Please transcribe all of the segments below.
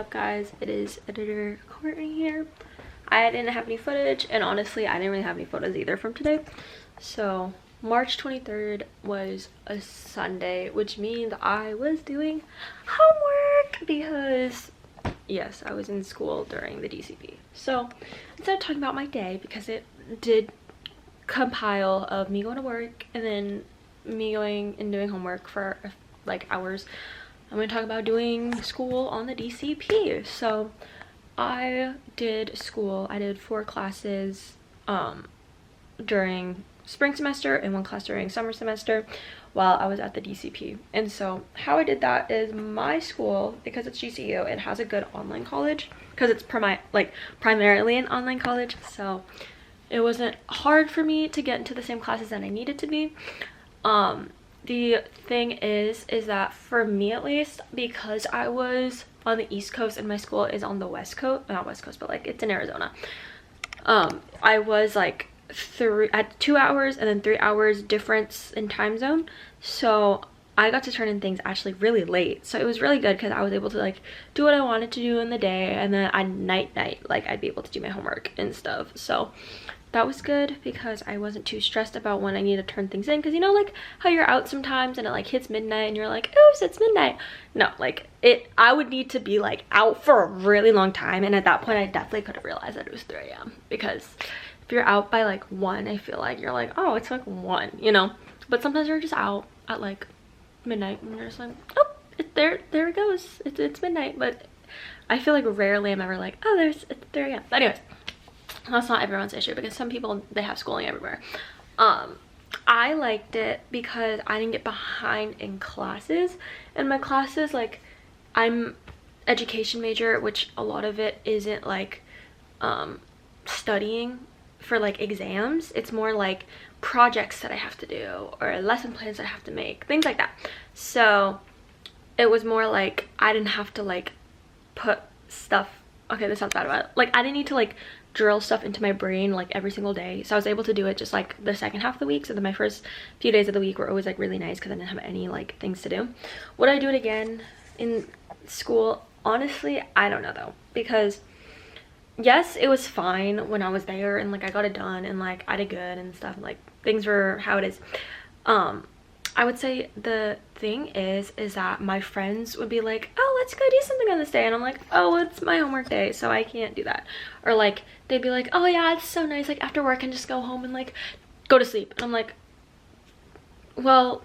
up, guys? It is editor Courtney here. I didn't have any footage, and honestly I didn't really have any photos either from today. So March 23rd was a Sunday, which means I was doing homework because yes, I was in school during the DCP. So instead of talking about my day, because it did compile of me going to work and then me going and doing homework for like hours, I'm going to talk about doing school on the DCP. So I did school. I did 4 classes during spring semester and 1 class during summer semester while I was at the DCP. And so how I did that is my school, because it's GCU, it has a good online college because it's primarily an online college. So it wasn't hard for me to get into the same classes that I needed to be. The thing is that for me at least, because I was on the East Coast and my school is on the West Coast, not West Coast, but like it's in Arizona, I was like 2 hours and then 3 hours difference in time zone. So I got to turn in things actually really late. So it was really good because I was able to like do what I wanted to do in the day, and then at night like I'd be able to do my homework and stuff. So that was good because I wasn't too stressed about when I need to turn things in, because you know like how you're out sometimes and it like hits midnight and you're like, oops, it's midnight. No, like I would need to be like out for a really long time, and at that point I definitely could have realized that it was 3 a.m. because if you're out by like 1, I feel like you're like, oh, it's like 1, you know. But sometimes you're just out at like midnight and you're just like, oh, there it goes, it's midnight. But I feel like rarely I'm ever like, oh, it's 3 a.m. But anyways, that's not everyone's issue because some people, they have schooling everywhere. I liked it because I didn't get behind in classes, and my classes, like, I'm education major, which a lot of it isn't like studying for like exams. It's more like projects that I have to do or lesson plans that I have to make, things like that. So it was more like I didn't have to like put stuff, okay, this sounds bad about it, like I didn't need to like drill stuff into my brain like every single day. So I was able to do it just like the second half of the week. So then my first few days of the week were always like really nice because I didn't have any like things to do. Would I do it again in school? Honestly, I don't know though, because yes, it was fine when I was there and like I got it done and like I did good and stuff, and like things were how it is. I would say the thing is that my friends would be like, oh, let's go do something on this day, and I'm like, oh, it's my homework day, so I can't do that. Or like they'd be like, oh yeah, it's so nice, like after work and just go home and like go to sleep. And I'm like, well,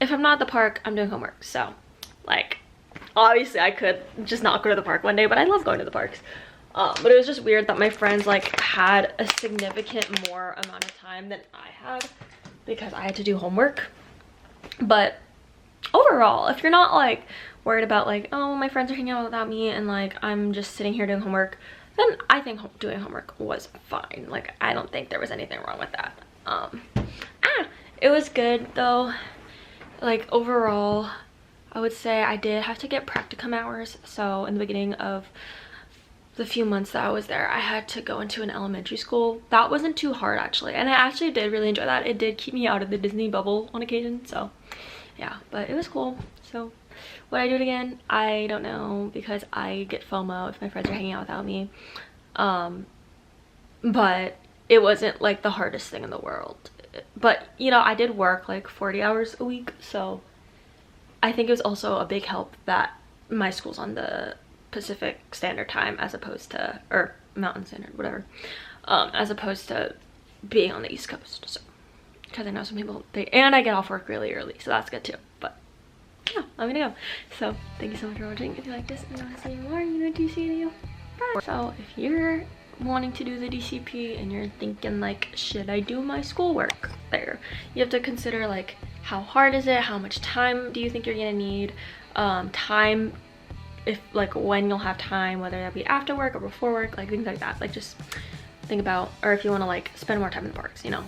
if I'm not at the park, I'm doing homework. So like obviously I could just not go to the park one day, but I love going to the parks. But it was just weird that my friends like had a significant more amount of time than I had because I had to do homework. But overall, if you're not like worried about like, oh, my friends are hanging out without me and like I'm just sitting here doing homework, then I think doing homework was fine. Like I don't think there was anything wrong with that. It was good though. Like overall, I would say I did have to get practicum hours. So in the beginning of the few months that I was there, I had to go into an elementary school. That wasn't too hard actually, and I actually did really enjoy that. It did keep me out of the Disney bubble on occasion, so yeah, but it was cool. So would I do it again? I don't know, because I get FOMO if my friends are hanging out without me. But it wasn't like the hardest thing in the world. But you know, I did work like 40 hours a week, so I think it was also a big help that my school's on the Pacific Standard Time as opposed to, or Mountain Standard, whatever, as opposed to being on the East Coast. So because I know some people, and I get off work really early, so that's good too. But yeah, I'm gonna go. So thank you so much for watching. If you like this and you want to see more, you know, DC video, bye. So if you're wanting to do the DCP and you're thinking like, should I do my schoolwork there, you have to consider like, how hard is it, how much time do you think you're gonna need, time, if like when you'll have time, whether that be after work or before work, like things like that. Like just think about, or if you want to like spend more time in the parks, you know.